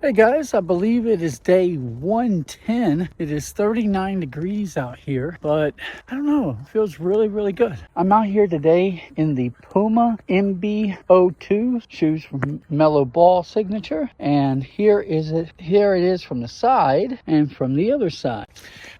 Hey guys, I believe it is day 110. It is 39 degrees out here, but I don't know, it feels really good. I'm out here today in the Puma MB02 shoes from Mellow Ball Signature, and here it is from the side and from the other side.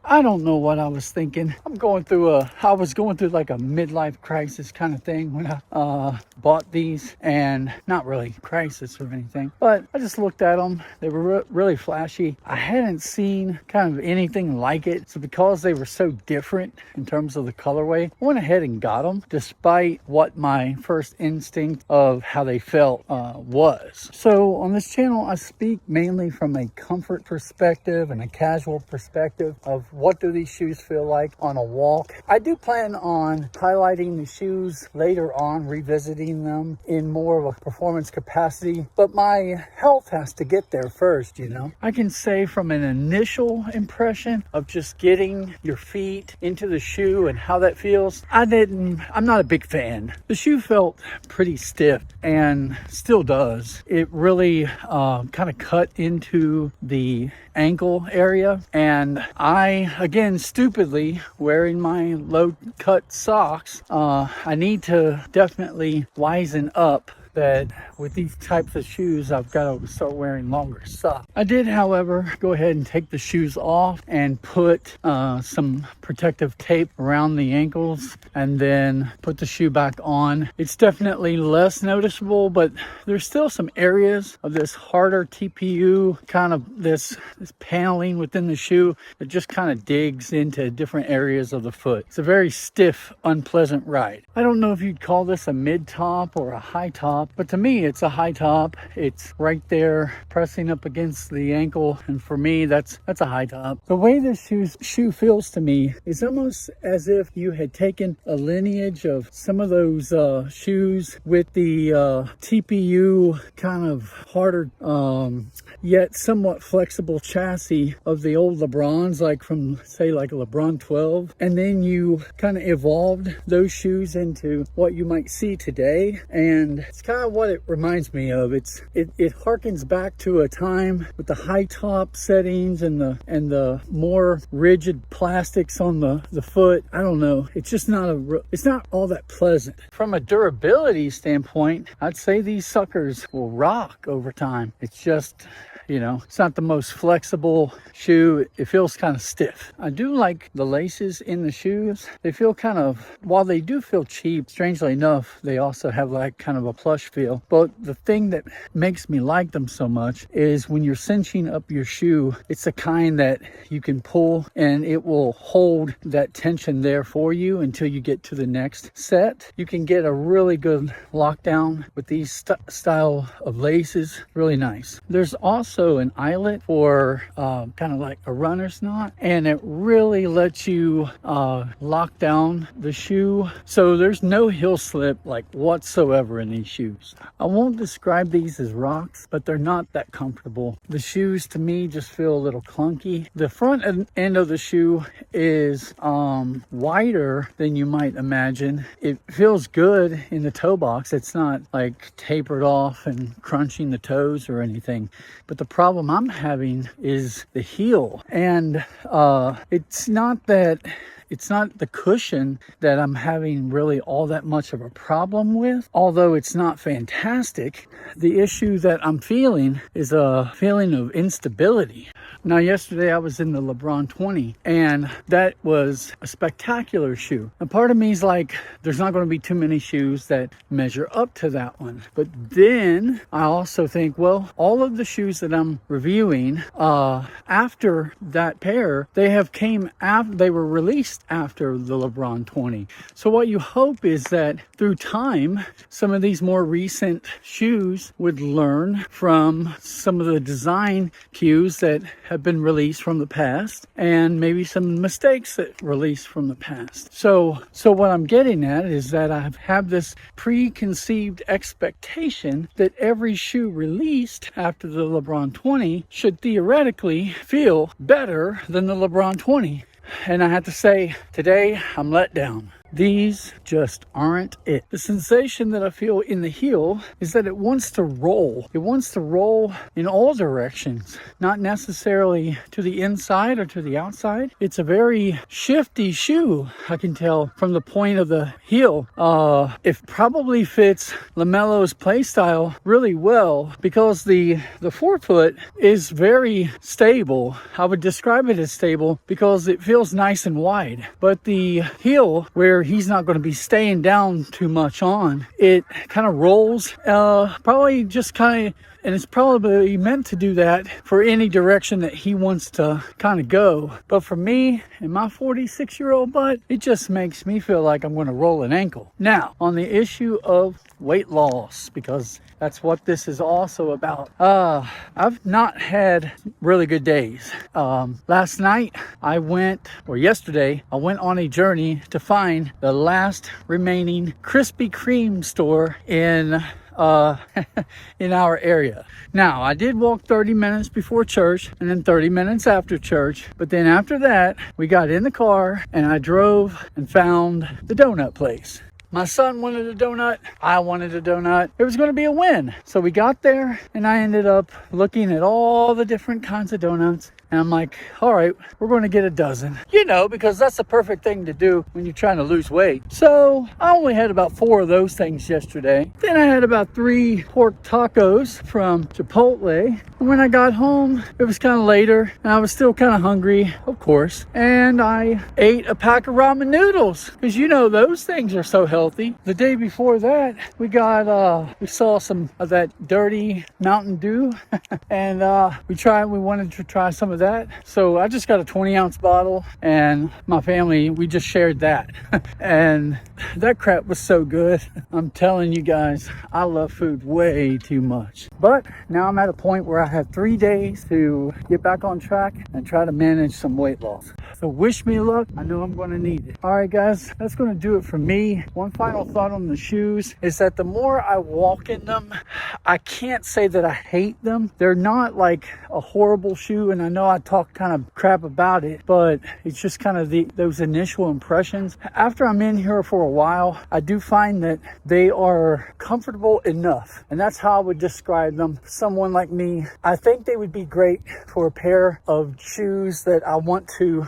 I don't know what I was thinking. I was going through like a midlife crisis kind of thing when I bought these, and not really crisis or anything, but I just looked at them. They were really flashy. I hadn't seen kind of anything like it, so because they were so different in terms of the colorway, I went ahead and got them despite what my first instinct of how they felt was. So on this channel, I speak mainly from a comfort perspective and a casual perspective of what do these shoes feel like on a walk. I do plan on highlighting the shoes later on, revisiting them in more of a performance capacity, but my health has to get there first, you know. I can say from an initial impression of just getting your feet into the shoe and how that feels, I'm not a big fan. The shoe felt pretty stiff and still does. It really kind of cut into the ankle area, and I, again, stupidly wearing my low cut socks, I need to definitely wisen up that with these types of shoes, I've got to start wearing longer socks. I did, however, go ahead and take the shoes off and put some protective tape around the ankles and then put the shoe back on. It's definitely less noticeable, but there's still some areas of this harder TPU, kind of this paneling within the shoe that just kind of digs into different areas of the foot. It's a very stiff, unpleasant ride. I don't know if you'd call this a mid-top or a high top, but to me it's a high top. It's right there pressing up against the ankle, and for me that's a high top. The way this shoe feels to me is almost as if you had taken a lineage of some of those shoes with the TPU kind of harder yet somewhat flexible chassis of the old LeBrons, like from say like a LeBron 12, and then you kind of evolved those shoes into what you might see today. And it's kind of what it reminds me of. It harkens back to a time with the high top settings and the more rigid plastics on the foot. I don't know. It's just it's not all that pleasant. From a durability standpoint, I'd say these suckers will rock over time. It's just, you know, it's not the most flexible shoe. It feels kind of stiff. I do like the laces in the shoes. They feel kind of, while they do feel cheap, strangely enough, they also have like kind of a plush feel. But the thing that makes me like them so much is when you're cinching up your shoe, it's the kind that you can pull and it will hold that tension there for you until you get to the next set. You can get a really good lockdown with these style of laces. Really nice. There's also an eyelet for kind of like a runner's knot, and it really lets you lock down the shoe, so there's no heel slip like whatsoever in these shoes. I won't describe these as rocks, but they're not that comfortable. The shoes to me just feel a little clunky. The front end of the shoe is wider than you might imagine. It feels good in the toe box. It's not like tapered off and crunching the toes or anything, but the problem I'm having is the heel, and it's not the cushion that I'm having really all that much of a problem with, although it's not fantastic. The issue that I'm feeling is a feeling of instability. Now, yesterday I was in the LeBron 20, and that was a spectacular shoe. And part of me is like, there's not going to be too many shoes that measure up to that one. But then I also think, well, all of the shoes that I'm reviewing after that pair, they were released after the LeBron 20. So what you hope is that through time, some of these more recent shoes would learn from some of the design cues that have been released from the past, and maybe some mistakes that released from the past. So what I'm getting at is that I have this preconceived expectation that every shoe released after the LeBron 20 should theoretically feel better than the LeBron 20. And I have to say, today I'm let down. these just aren't it. The sensation that I feel in the heel is that it wants to roll. It wants to roll in all directions, not necessarily to the inside or to the outside. It's a very shifty shoe, I can tell from the point of the heel. It probably fits LaMelo's play style really well because the forefoot is very stable. I would describe it as stable because it feels nice and wide. But the heel, where he's not going to be staying down too much on, it kind of rolls, probably just kind of, and it's probably meant to do that for any direction that he wants to kind of go. But for me and my 46-year-old butt, it just makes me feel like I'm going to roll an ankle. Now, on the issue of weight loss, because that's what this is also about. I've not had really good days. Last night yesterday, I went on a journey to find the last remaining Krispy Kreme store in our area. Now, I did walk 30 minutes before church and then 30 minutes after church. But then after that, we got in the car and I drove and found the donut place. My son wanted a donut. I wanted a donut. It was going to be a win. So we got there and I ended up looking at all the different kinds of donuts. And I'm like, all right, we're going to get a dozen. Because that's the perfect thing to do when you're trying to lose weight. So I only had about 4 of those things yesterday. Then I had about 3 pork tacos from Chipotle. And when I got home, it was kind of later and I was still kind of hungry, of course. And I ate a pack of ramen noodles because those things are so healthy. The day before that, we saw some of that dirty Mountain Dew and we wanted to try some of that. So I just got a 20-ounce bottle and my family, we just shared that. And that crap was so good. I'm telling you guys, I love food way too much. But now I'm at a point where I have 3 days to get back on track and try to manage some weight loss. So wish me luck. I know I'm going to need it. All right, guys, that's going to do it for me. One final thought on the shoes is that the more I walk in them, I can't say that I hate them. They're not like a horrible shoe, and I know I talk kind of crap about it, but it's just kind of those initial impressions. After I'm in here for a while, I do find that they are comfortable enough, and that's how I would describe them. Someone like me, I think they would be great for a pair of shoes that I want to,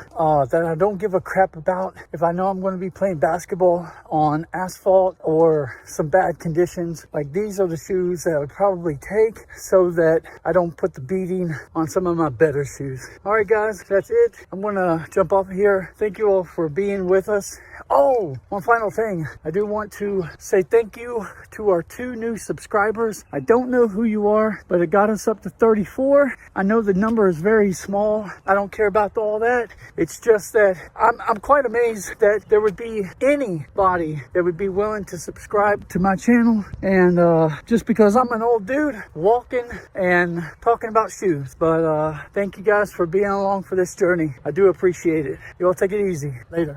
that I don't give a crap about. If I know I'm going to be playing basketball on asphalt or some bad conditions, like these are the shoes that I would probably take so that I don't put the beating on some of my better shoes. All right, guys, that's it. I'm going to jump off here. Thank you all for being with us. Oh, one final thing. I do want to say thank you to our 2 new subscribers. I don't know who you are, but it got us up to 34. I know the number is very small. I don't care about all that. It's just that I'm quite amazed that there would be anybody that would be willing to subscribe to my channel. And just because I'm an old dude walking and talking about shoes. But thank you guys for being along for this journey. I do appreciate it. You all take it easy. Later.